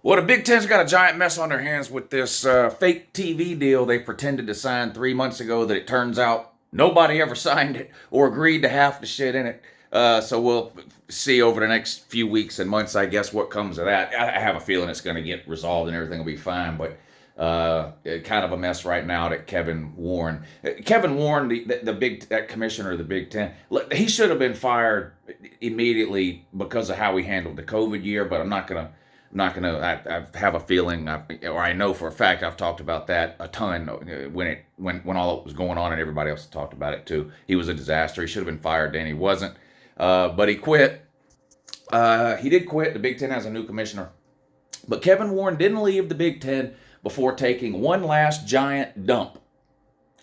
Well, the Big Ten's got a giant mess on their hands with this fake TV deal they pretended to sign 3 months ago that it turns out nobody ever signed it or agreed to half the shit in it. So we'll see over the next few weeks and months, I guess, what comes of that. I have a feeling it's going to get resolved and everything will be fine, but kind of a mess right now that Kevin Warren, that commissioner of the Big Ten, he should have been fired immediately because of how he handled the COVID year, but I have a feeling, or I know for a fact, I've talked about that a ton when all it was going on, and everybody else talked about it too. He was a disaster. He should have been fired then. He wasn't, but he quit. He did quit. The Big Ten has a new commissioner, but Kevin Warren didn't leave the Big Ten before taking one last giant dump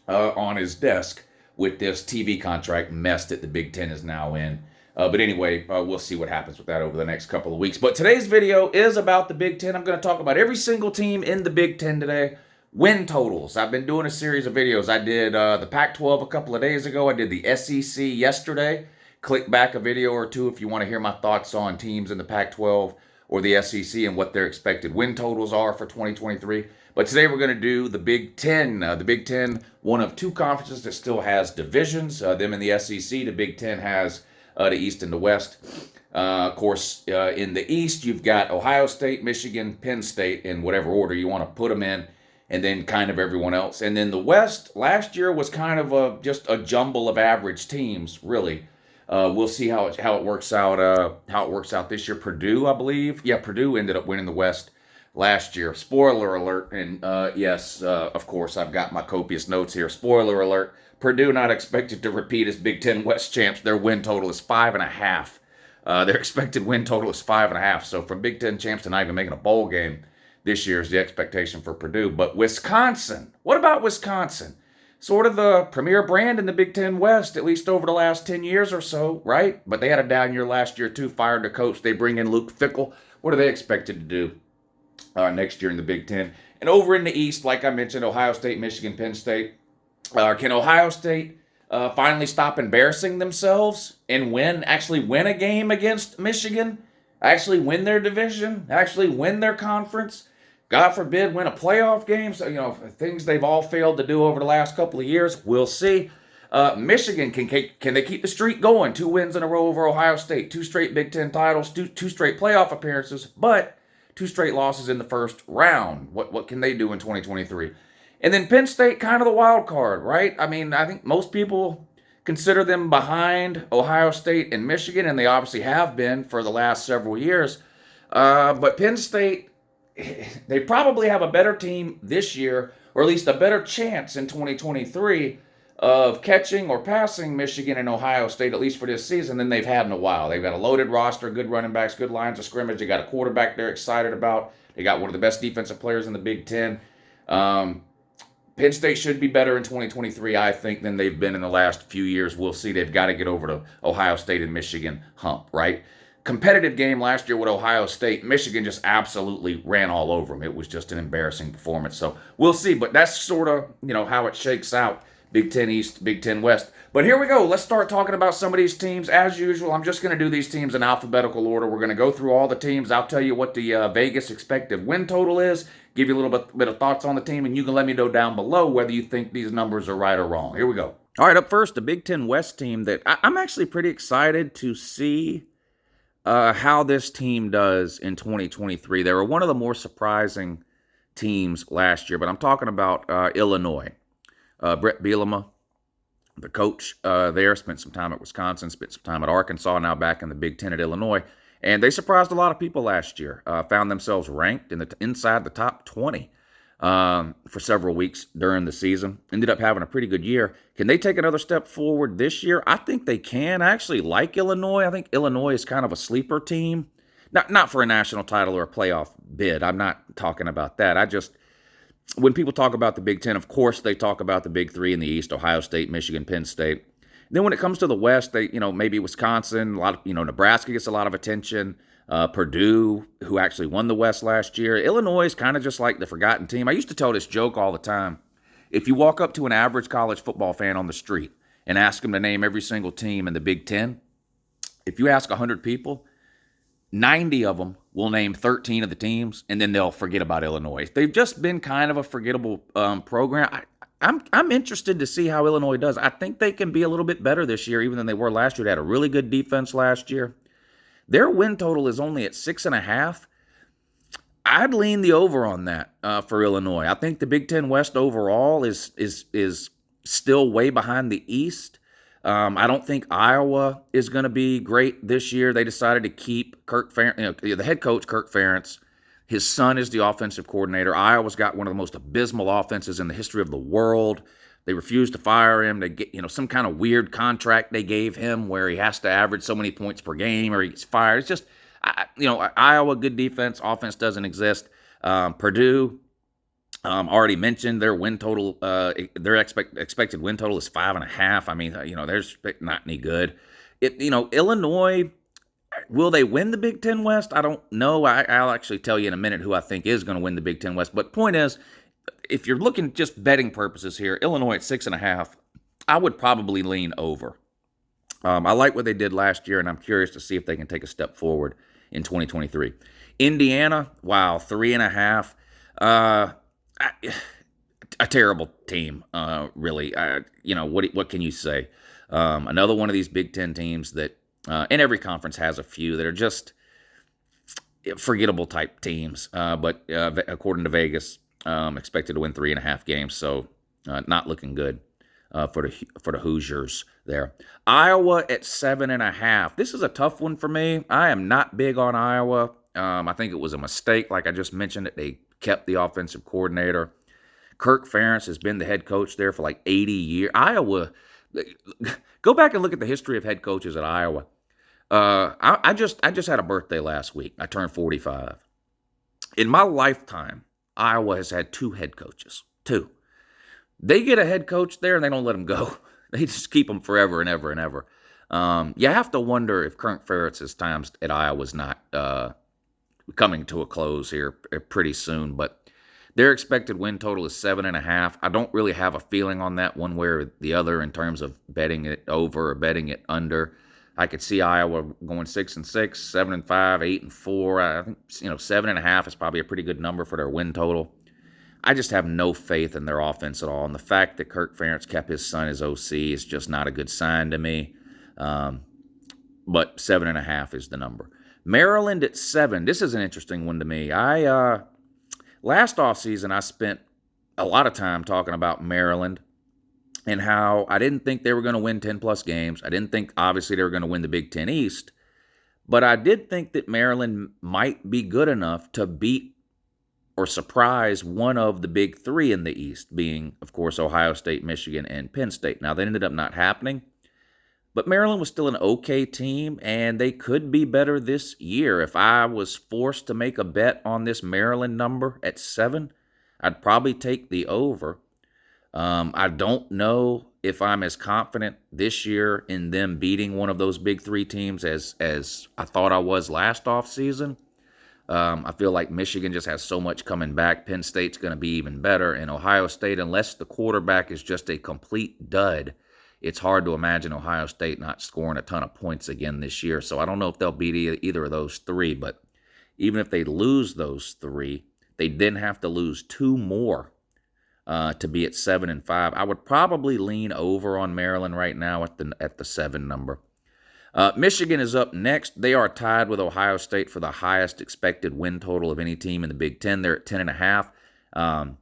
on his desk with this TV contract mess that the Big Ten is now in. But anyway, we'll see what happens with that over the next couple of weeks. But today's video is about the Big Ten. I'm going to talk about every single team in the Big Ten today. Win totals. I've been doing a series of videos. I did the Pac-12 a couple of days ago. I did the SEC yesterday. Click back a video or two if you want to hear my thoughts on teams in the Pac-12 or the SEC and what their expected win totals are for 2023. But today we're going to do the Big Ten. The Big Ten, one of two conferences that still has divisions. Them in the SEC, the Big Ten has the East and the West. Of course, in the East, you've got Ohio State, Michigan, Penn State, in whatever order you want to put them in, and then kind of everyone else. And then the West, last year was kind of just a jumble of average teams, really. We'll see how it works out this year. Purdue, I believe. Yeah, Purdue ended up winning the West last year. Spoiler alert. And yes, of course, I've got my copious notes here. Spoiler alert. Purdue not expected to repeat as Big Ten West champs. Their win total is 5.5. Their expected win total is 5.5. So from Big Ten champs to not even making a bowl game this year is the expectation for Purdue. But Wisconsin, what about Wisconsin? Sort of the premier brand in the Big Ten West, at least over the last 10 years or so, right? But they had a down year last year too, fired the coach. They bring in Luke Fickell. What are they expected to do next year in the Big Ten? And over in the East, like I mentioned, Ohio State, Michigan, Penn State. Can Ohio State finally stop embarrassing themselves and actually win a game against Michigan? Actually win their division? Actually win their conference? God forbid, win a playoff game? So, things they've all failed to do over the last couple of years. We'll see. Michigan, can they keep the streak going? 2 wins in a row over Ohio State, 2 straight Big Ten titles, two straight playoff appearances, but 2 straight losses in the first round. What can they do in 2023? And then Penn State, kind of the wild card, right? I mean, I think most people consider them behind Ohio State and Michigan, and they obviously have been for the last several years. But Penn State, they probably have a better team this year, or at least a better chance in 2023 of catching or passing Michigan and Ohio State, at least for this season, than they've had in a while. They've got a loaded roster, good running backs, good lines of scrimmage. They got a quarterback they're excited about. They got one of the best defensive players in the Big Ten. Penn State should be better in 2023, I think, than they've been in the last few years. We'll see. They've got to get over the Ohio State and Michigan hump, right? Competitive game last year with Ohio State. Michigan just absolutely ran all over them. It was just an embarrassing performance. So we'll see. But that's sort of, how it shakes out. Big Ten East, Big Ten West. But here we go. Let's start talking about some of these teams. As usual, I'm just going to do these teams in alphabetical order. We're going to go through all the teams. I'll tell you what the Vegas expected win total is, give you a little bit of thoughts on the team, and you can let me know down below whether you think these numbers are right or wrong. Here we go. All right, up first, the Big Ten West team that I'm actually pretty excited to see how this team does in 2023. They were one of the more surprising teams last year, but I'm talking about Illinois. Brett Bielema, the coach there, spent some time at Wisconsin, spent some time at Arkansas, now back in the Big Ten at Illinois. And they surprised a lot of people last year, found themselves ranked inside the top 20 for several weeks during the season. Ended up having a pretty good year. Can they take another step forward this year? I think they can. I actually like Illinois. I think Illinois is kind of a sleeper team. Not for a national title or a playoff bid. I'm not talking about that. When people talk about the Big Ten, of course, they talk about the big 3 in the East: Ohio State, Michigan, Penn State. And then when it comes to the West, they, maybe Wisconsin, a lot of, Nebraska gets a lot of attention. Purdue, who actually won the West last year. Illinois is kind of just like the forgotten team. I used to tell this joke all the time. If you walk up to an average college football fan on the street and ask them to name every single team in the Big Ten, if you ask 100 people, 90 of them will name 13 of the teams, and then they'll forget about Illinois. They've just been kind of a forgettable program. I'm interested to see how Illinois does. I think they can be a little bit better this year, even than they were last year. They had a really good defense last year. Their win total is only at 6.5. I'd lean the over on that for Illinois. I think the Big Ten West overall is still way behind the East. I don't think Iowa is going to be great this year. They decided to keep Kirk Ferentz, the head coach, Kirk Ferentz. His son is the offensive coordinator. Iowa's got one of the most abysmal offenses in the history of the world. They refused to fire him. They get, some kind of weird contract they gave him where he has to average so many points per game or he gets fired. It's just, Iowa, good defense. Offense doesn't exist. Purdue, already mentioned their win total. Their expected win total is 5.5. I mean, there's not any good. Illinois, will they win the Big Ten West? I don't know. I'll actually tell you in a minute who I think is going to win the Big Ten West. But point is, if you're looking just betting purposes here, Illinois at 6.5, I would probably lean over. I like what they did last year, and I'm curious to see if they can take a step forward in 2023. Indiana, wow, 3.5. A terrible team, really. What can you say? Another one of these Big Ten teams that, and every conference has a few that are just forgettable type teams. But according to Vegas, expected to win 3.5 games, so not looking good for the Hoosiers there. Iowa at 7.5. This is a tough one for me. I am not big on Iowa. I think it was a mistake, like I just mentioned, that they kept the offensive coordinator. Kirk Ferentz has been the head coach there for like 80 years. Iowa, go back and look at the history of head coaches at Iowa. I just had a birthday last week. I turned 45. In my lifetime, Iowa has had 2 head coaches. 2. They get a head coach there and they don't let him go. They just keep him forever and ever and ever. You have to wonder if Kirk Ferentz's time at Iowa is not coming to a close here pretty soon, but their expected win total is 7.5. I don't really have a feeling on that one way or the other in terms of betting it over or betting it under. I could see Iowa going 6-6, 7-5, 8-4. I think 7.5 is probably a pretty good number for their win total. I just have no faith in their offense at all, and the fact that Kirk Ferentz kept his son as OC is just not a good sign to me. But 7.5 is the number. Maryland at 7. This is an interesting one to me. Last offseason, I spent a lot of time talking about Maryland and how I didn't think they were going to win 10-plus games. I didn't think, obviously, they were going to win the Big Ten East. But I did think that Maryland might be good enough to beat or surprise one of the big 3 in the East, being, of course, Ohio State, Michigan, and Penn State. Now, that ended up not happening. But Maryland was still an okay team, and they could be better this year. If I was forced to make a bet on this Maryland number at 7, I'd probably take the over. I don't know if I'm as confident this year in them beating one of those big 3 teams as I thought I was last offseason. I feel like Michigan just has so much coming back. Penn State's going to be even better. And Ohio State, unless the quarterback is just a complete dud, it's hard to imagine Ohio State not scoring a ton of points again this year. So I don't know if they'll beat either of those 3. But even if they lose those 3, they then have to lose 2 more to be at 7-5. I would probably lean over on Maryland right now at the 7 number. Michigan is up next. They are tied with Ohio State for the highest expected win total of any team in the Big Ten. They're at 10.5.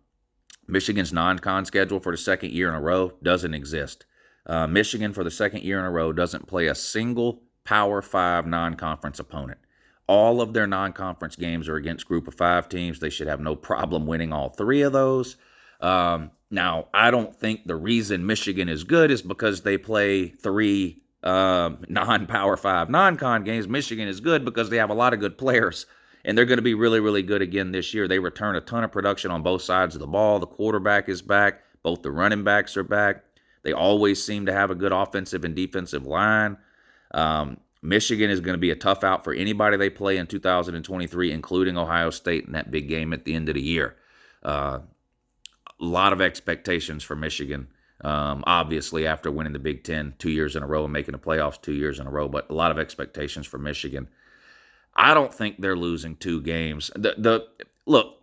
Michigan's non-con schedule for the second year in a row doesn't exist. Michigan, for the second year in a row, doesn't play a single Power 5 non-conference opponent. All of their non-conference games are against Group of 5 teams. They should have no problem winning all 3 of those. Now, I don't think the reason Michigan is good is because they play 3 non-Power 5 non-con games. Michigan is good because they have a lot of good players, and they're going to be really, really good again this year. They return a ton of production on both sides of the ball. The quarterback is back. Both the running backs are back. They always seem to have a good offensive and defensive line. Michigan is going to be a tough out for anybody they play in 2023, including Ohio State in that big game at the end of the year. A lot of expectations for Michigan, obviously, after winning the Big Ten 2 years in a row and making the playoffs 2 years in a row, but a lot of expectations for Michigan. I don't think they're losing 2 games. The look,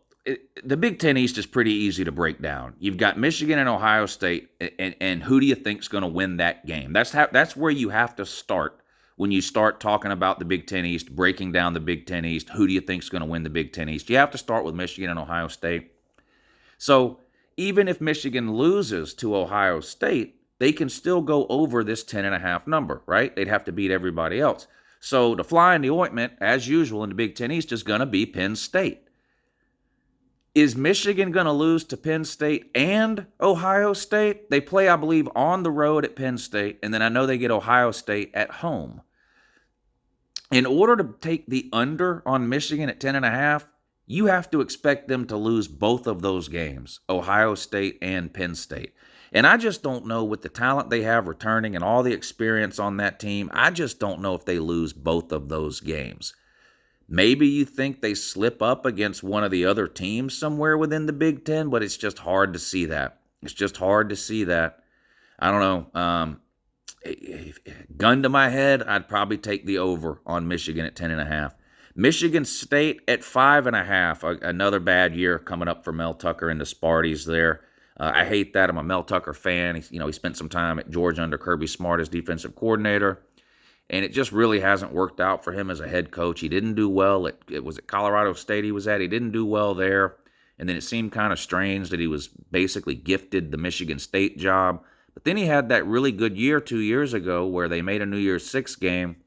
the Big Ten East is pretty easy to break down. You've got Michigan and Ohio State, and who do you think's going to win that game? That's where you have to start when you start talking about the Big Ten East, breaking down the Big Ten East. Who do you think's going to win the Big Ten East? You have to start with Michigan and Ohio State. So even if Michigan loses to Ohio State, they can still go over this 10.5 number, right? They'd have to beat everybody else. So the fly in the ointment, as usual in the Big Ten East, is going to be Penn State. Is Michigan going to lose to Penn State and Ohio State? They play, I believe, on the road at Penn State, and then I know they get Ohio State at home. In order to take the under on Michigan at 10.5, you have to expect them to lose both of those games, Ohio State and Penn State. And I just don't know, with the talent they have returning and all the experience on that team, I just don't know if they lose both of those games. Maybe you think they slip up against one of the other teams somewhere within the Big Ten, but it's just hard to see that. It's just hard to see that. I don't know. Gun to my head, I'd probably take the over on Michigan at 10.5. Michigan State at 5.5. Another bad year coming up for Mel Tucker and the Sparties there. I hate that. I'm a Mel Tucker fan. He spent some time at Georgia under Kirby Smart as defensive coordinator, and it just really hasn't worked out for him as a head coach. He didn't do well. It was at Colorado State he was at. He didn't do well there, and then it seemed kind of strange that he was basically gifted the Michigan State job. But then he had that really good year 2 years ago where they made a New Year's Six game.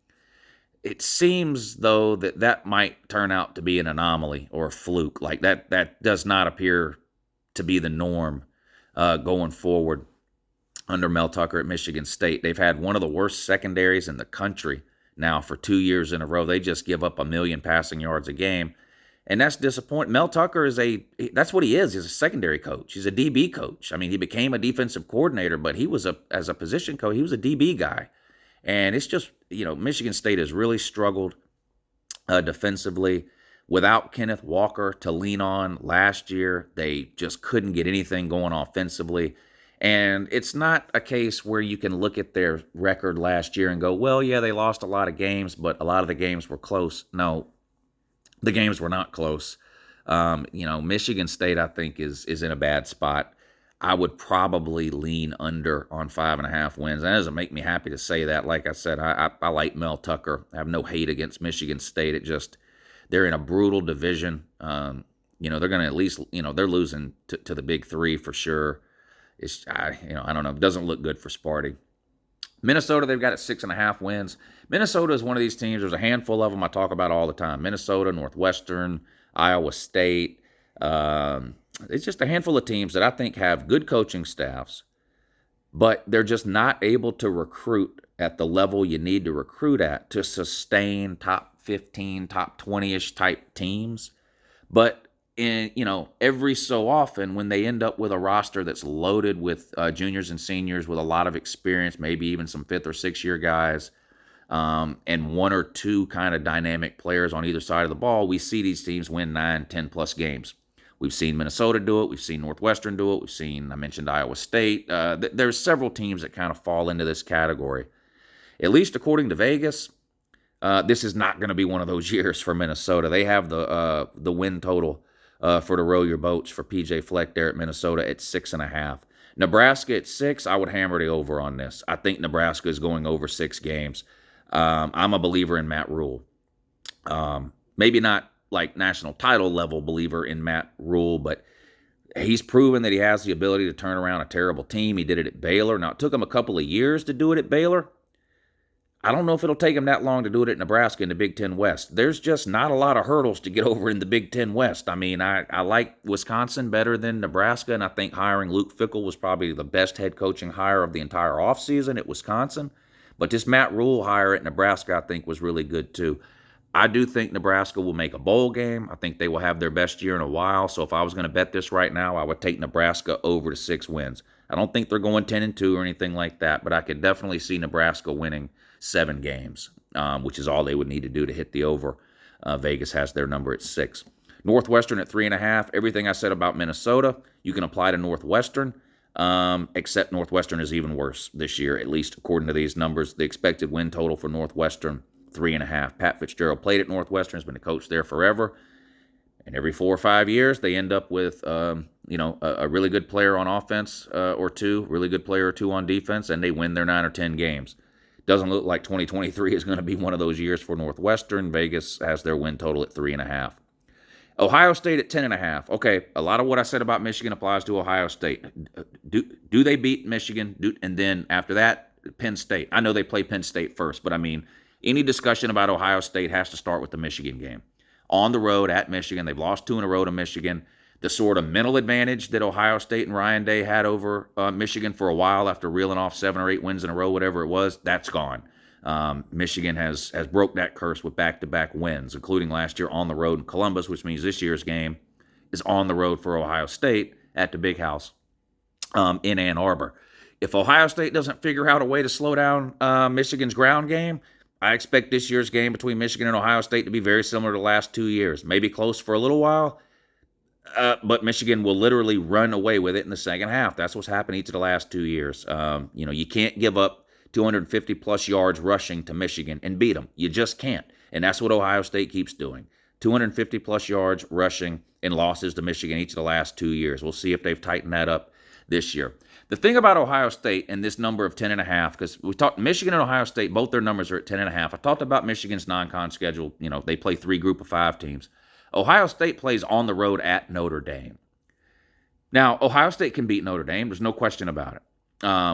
It seems, though, that might turn out to be an anomaly or a fluke. Like that does not appear to be the norm going forward under Mel Tucker at Michigan State. They've had one of the worst secondaries in the country now for 2 years in a row. They just give up 1 million passing yards a game, and that's disappointing. Mel Tucker that's what he is. He's a secondary coach. He's a DB coach. I mean, he became a defensive coordinator, but as a position coach, he was a DB guy. And it's just, Michigan State has really struggled defensively. Without Kenneth Walker to lean on last year, they just couldn't get anything going offensively. And it's not a case where you can look at their record last year and go, well, yeah, they lost a lot of games, but a lot of the games were close. No, the games were not close. Michigan State, I think, is in a bad spot. I would probably lean under on 5.5 wins. That doesn't make me happy to say that. Like I said, I like Mel Tucker. I have no hate against Michigan State. They're in a brutal division. They're going to at least, they're losing to the big three for sure. I don't know. It doesn't look good for Sparty. Minnesota, they've got it 6.5 wins. Minnesota is one of these teams. There's a handful of them I talk about all the time. Minnesota, Northwestern, Iowa State. It's just a handful of teams that I think have good coaching staffs, but they're just not able to recruit at the level you need to recruit at to sustain top 15, top 20-ish type teams. But every so often when they end up with a roster that's loaded with juniors and seniors with a lot of experience, maybe even some 5th or 6th year guys, and 1 or 2 kind of dynamic players on either side of the ball, we see these teams win 9, 10 plus games. We've seen Minnesota do it. We've seen Northwestern do it. I mentioned Iowa State. There's several teams that kind of fall into this category. At least according to Vegas, this is not going to be one of those years for Minnesota. They have the win total for to row your boats for PJ Fleck there at Minnesota at 6.5. Nebraska at 6, I would hammer the over on this. I think Nebraska is going over 6 games. I'm a believer in Matt Rule. Maybe not like national title level believer in Matt Rule, but he's proven that he has the ability to turn around a terrible team. He did it at Baylor. Now, it took him a couple of years to do it at Baylor. I don't know if it'll take him that long to do it at Nebraska in the Big Ten West. There's just not a lot of hurdles to get over in the Big Ten West. I mean, I like Wisconsin better than Nebraska, and I think hiring Luke Fickell was probably the best head coaching hire of the entire offseason at Wisconsin. But this Matt Rule hire at Nebraska, I think, was really good too. I do think Nebraska will make a bowl game. I think they will have their best year in a while. So if I was going to bet this right now, I would take Nebraska over to 6 wins. I don't think they're going 10-2 or anything like that, but I could definitely see Nebraska winning 7 games, which is all they would need to do to hit the over. Vegas has their number at 6. Northwestern at 3.5. Everything I said about Minnesota, you can apply to Northwestern, except Northwestern is even worse this year, at least according to these numbers. The expected win total for Northwestern, 3.5. Pat Fitzgerald played at Northwestern, has been a coach there forever. And every 4 or 5 years, they end up with, a really good player on offense or two, really good player or two on defense, and they win their 9 or 10 games. Doesn't look like 2023 is going to be one of those years for Northwestern. Vegas has their win total at 3.5. Ohio State at 10.5. Okay, a lot of what I said about Michigan applies to Ohio State. Do they beat Michigan? And then after that, Penn State. I know they play Penn State first, but I mean, any discussion about Ohio State has to start with the Michigan game. On the road at Michigan, they've lost 2 in a row to Michigan. The sort of mental advantage that Ohio State and Ryan Day had over Michigan for a while after reeling off 7 or 8 wins in a row, whatever it was, that's gone. Michigan has broke that curse with back-to-back wins, including last year on the road in Columbus, which means this year's game is on the road for Ohio State at the Big House in Ann Arbor. If Ohio State doesn't figure out a way to slow down Michigan's ground game, I expect this year's game between Michigan and Ohio State to be very similar to the last 2 years. Maybe close for a little while, but Michigan will literally run away with it in the second half. That's what's happened each of the last 2 years. You can't give up 250-plus yards rushing to Michigan and beat them. You just can't. And that's what Ohio State keeps doing. 250-plus yards rushing in losses to Michigan each of the last 2 years. We'll see if they've tightened that up this year. The thing about Ohio State and this number of 10.5, because we talked Michigan and Ohio State, both their numbers are at 10.5. I talked about Michigan's non-con schedule. They play 3 group of 5 teams. Ohio State plays on the road at Notre Dame. Now, Ohio State can beat Notre Dame. There's no question about it.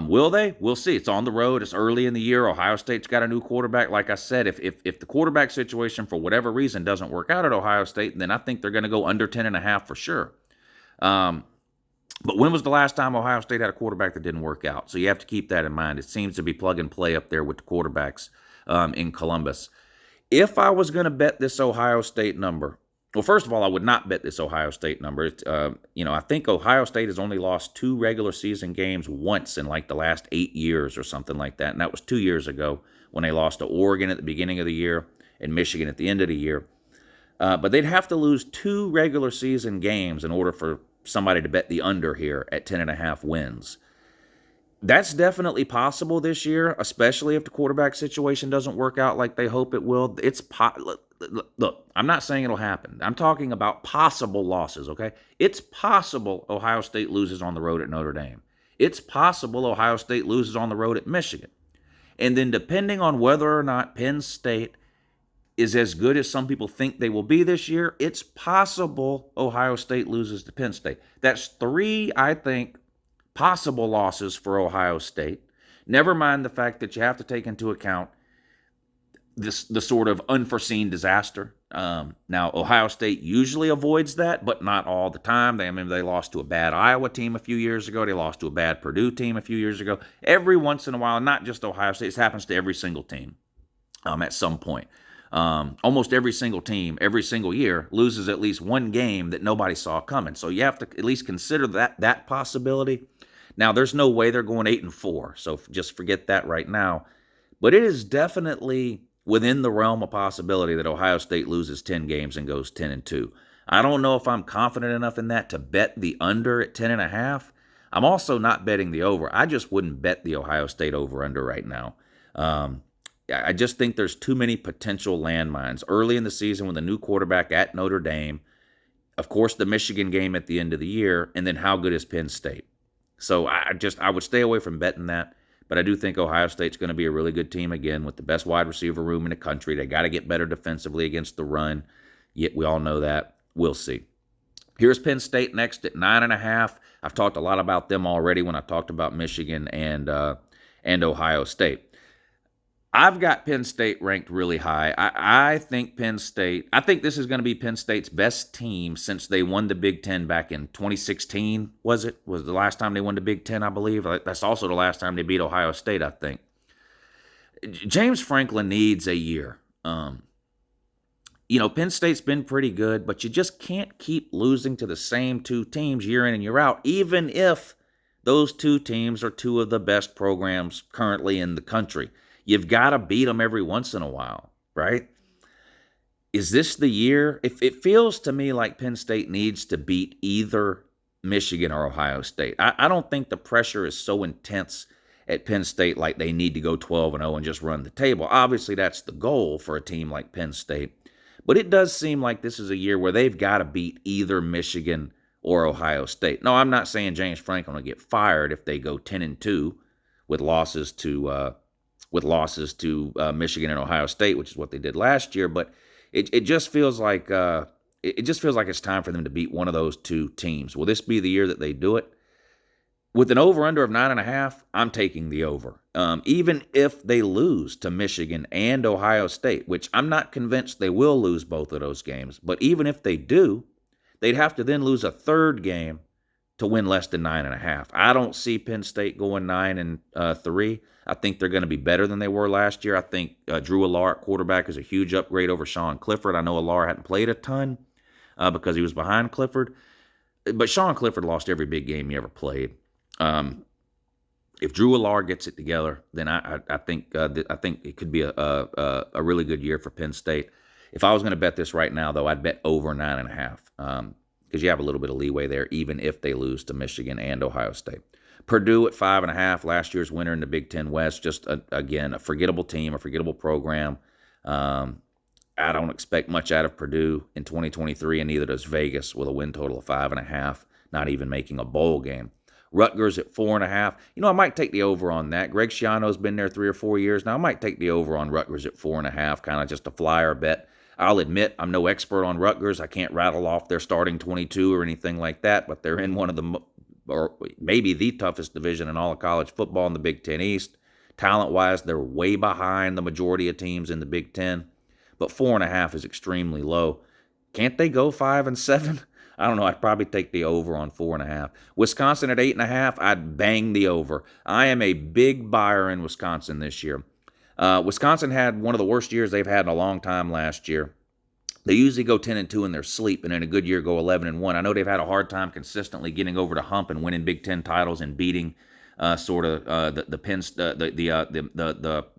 Will they? We'll see. It's on the road. It's early in the year. Ohio State's got a new quarterback. Like I said, if the quarterback situation for whatever reason doesn't work out at Ohio State, then I think they're going to go under 10.5 for sure. But when was the last time Ohio State had a quarterback that didn't work out? So you have to keep that in mind. It seems to be plug and play up there with the quarterbacks in Columbus. If I was going to bet this Ohio State number, well, first of all, I would not bet this Ohio State number. I think Ohio State has only lost 2 regular season games once in like the last 8 years or something like that. And that was 2 years ago when they lost to Oregon at the beginning of the year and Michigan at the end of the year. But they'd have to lose 2 regular season games in order for somebody to bet the under here at 10.5 wins. That's definitely possible this year, especially if the quarterback situation doesn't work out like they hope it will. Look, I'm not saying it'll happen. I'm talking about possible losses, okay? It's possible Ohio State loses on the road at Notre Dame. It's possible Ohio State loses on the road at Michigan. And then depending on whether or not Penn State is as good as some people think they will be this year, it's possible Ohio State loses to Penn State. That's 3, I think, possible losses for Ohio State. Never mind the fact that you have to take into account the sort of unforeseen disaster. Now, Ohio State usually avoids that, but not all the time. They lost to a bad Iowa team a few years ago. They lost to a bad Purdue team a few years ago. Every once in a while, not just Ohio State, this happens to every single team at some point. Almost every single team, every single year, loses at least one game that nobody saw coming. So you have to at least consider that possibility. Now, there's no way they're going 8-4, so just forget that right now. But it is definitely within the realm of possibility that Ohio State loses 10 games and goes 10-2. I don't know if I'm confident enough in that to bet the under at 10.5. I'm also not betting the over. I just wouldn't bet the Ohio State over-under right now. I just think there's too many potential landmines. Early in the season with a new quarterback at Notre Dame, of course the Michigan game at the end of the year, and then how good is Penn State? So I would stay away from betting that, but I do think Ohio State's going to be a really good team again with the best wide receiver room in the country. They got to get better defensively against the run, yet we all know that. We'll see. Here's Penn State next at 9.5. I've talked a lot about them already when I talked about Michigan and Ohio State. I've got Penn State ranked really high. I think this is going to be Penn State's best team since they won the Big Ten back in 2016, was it? Was the last time they won the Big Ten, I believe. That's also the last time they beat Ohio State, I think. James Franklin needs a year. Penn State's been pretty good, but you just can't keep losing to the same 2 teams year in and year out, even if those 2 teams are 2 of the best programs currently in the country. You've got to beat them every once in a while, right? Is this the year? It feels to me like Penn State needs to beat either Michigan or Ohio State. I don't think the pressure is so intense at Penn State like they need to go 12-0 and just run the table. Obviously, that's the goal for a team like Penn State. But it does seem like this is a year where they've got to beat either Michigan or Ohio State. No, I'm not saying James Franklin will get fired if they go 10-2 with losses to Michigan and Ohio State, which is what they did last year. But it just feels like it's time for them to beat one of those two teams. Will this be the year that they do it? With an over-under of 9.5, I'm taking the over. Even if they lose to Michigan and Ohio State, which I'm not convinced they will lose both of those games, but even if they do, they'd have to then lose a third game to win less than 9.5. I don't see Penn State going 9-3. I think they're going to be better than they were last year. I think Drew Allar at quarterback is a huge upgrade over Sean Clifford. I know Allar hadn't played a ton because he was behind Clifford, but Sean Clifford lost every big game he ever played. If Drew Allar gets it together, then I think it could be a really good year for Penn State. If I was going to bet this right now, though, I'd bet over 9.5 because you have a little bit of leeway there, even if they lose to Michigan and Ohio State. Purdue at 5.5, last year's winner in the Big Ten West. Just again, a forgettable team, a forgettable program. I don't expect much out of Purdue in 2023, and neither does Vegas with a win total of 5.5, not even making a bowl game. Rutgers at 4.5. I might take the over on that. Greg Schiano's been there 3 or 4 years now. I might take the over on Rutgers at 4.5, kind of just a flyer bet. I'll admit I'm no expert on Rutgers. I can't rattle off their starting 22 or anything like that, but they're in one of the, or maybe the toughest division in all of college football in the Big Ten East. Talent-wise, they're way behind the majority of teams in the Big Ten, but 4.5 is extremely low. Can't they go 5-7? I don't know. I'd probably take the over on 4.5. Wisconsin at 8.5. I'd bang the over. I am a big buyer in Wisconsin this year. Wisconsin had one of the worst years they've had in a long time last year. They usually go 10-2 in their sleep, and in a good year go 11-1. I know they've had a hard time consistently getting over the hump and winning Big Ten titles and beating the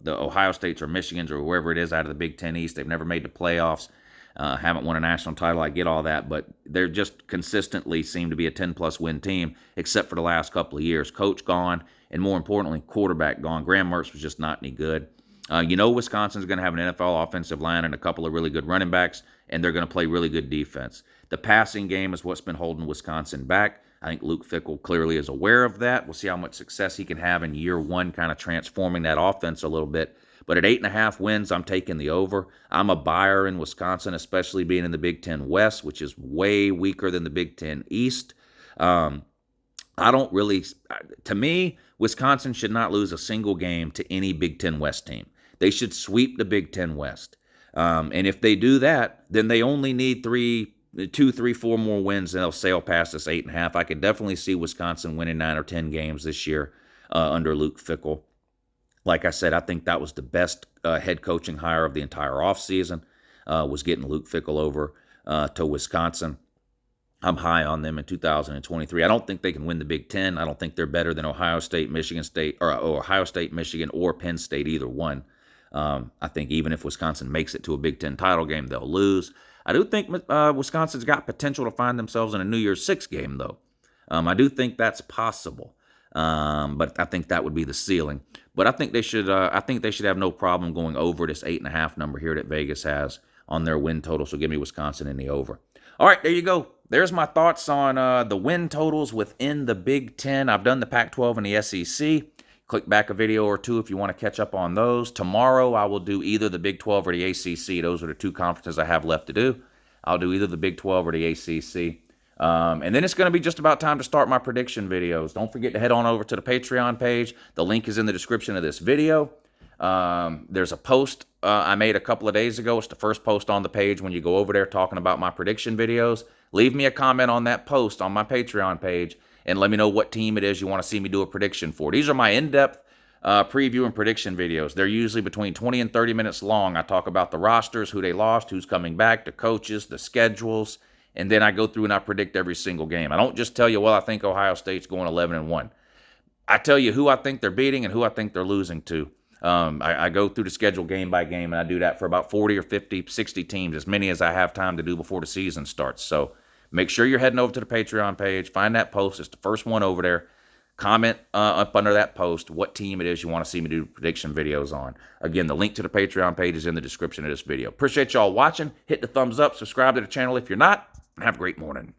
Ohio States or Michigans or wherever it is out of the Big Ten East. They've never made the playoffs. Haven't won a national title. I get all that, but they're just consistently seem to be a 10-plus win team, except for the last couple of years. Coach gone, and more importantly, quarterback gone. Graham Mertz was just not any good. Wisconsin's going to have an NFL offensive line and a couple of really good running backs, and they're going to play really good defense. The passing game is what's been holding Wisconsin back. I think Luke Fickell clearly is aware of that. We'll see how much success he can have in year one, kind of transforming that offense a little bit. But at 8.5 wins, I'm taking the over. I'm a buyer in Wisconsin, especially being in the Big Ten West, which is way weaker than the Big Ten East. To me, Wisconsin should not lose a single game to any Big Ten West team. They should sweep the Big Ten West. And if they do that, then they only need 2, 3, 4 more wins, and they'll sail past this 8.5. I could definitely see Wisconsin winning 9 or 10 games this year under Luke Fickell. Like I said, I think that was the best head coaching hire of the entire offseason, was getting Luke Fickell over to Wisconsin. I'm high on them in 2023. I don't think they can win the Big Ten. I don't think they're better than Ohio State, Michigan State, or Ohio State, Michigan, or Penn State, either one. I think even if Wisconsin makes it to a Big Ten title game, they'll lose. I do think Wisconsin's got potential to find themselves in a New Year's Six game, though. I do think that's possible, but I think that would be the ceiling. But I think they should. I think they should have no problem going over this 8.5 number here that Vegas has on their win total. So give me Wisconsin in the over. All right, there you go. There's my thoughts on the win totals within the Big Ten. I've done the Pac-12 and the SEC. Click back a video or two if you want to catch up on those. Tomorrow I will do either the Big 12 or the ACC. Those are the two conferences I have left to do. I'll do either the Big 12 or the ACC. And then it's going to be just about time to start my prediction videos. Don't forget to head on over to the Patreon page. The link is in the description of this video. There's a post I made a couple of days ago. It's the first post on the page when you go over there talking about my prediction videos. Leave me a comment on that post on my Patreon page and let me know what team it is you want to see me do a prediction for. These are my in-depth preview and prediction videos. They're usually between 20 and 30 minutes long. I talk about the rosters, who they lost, who's coming back, the coaches, the schedules, and then I go through and I predict every single game. I don't just tell you, well, I think Ohio State's going 11-1. I tell you who I think they're beating and who I think they're losing to. I go through the schedule game by game, and I do that for about 40 or 50, 60 teams, as many as I have time to do before the season starts. So make sure you're heading over to the Patreon page. Find that post. It's the first one over there. comment up under that post what team it is you want to see me do prediction videos on. Again, the link to the Patreon page is in the description of this video. Appreciate y'all watching. Hit the thumbs up. Subscribe to the channel if you're not. And have a great morning.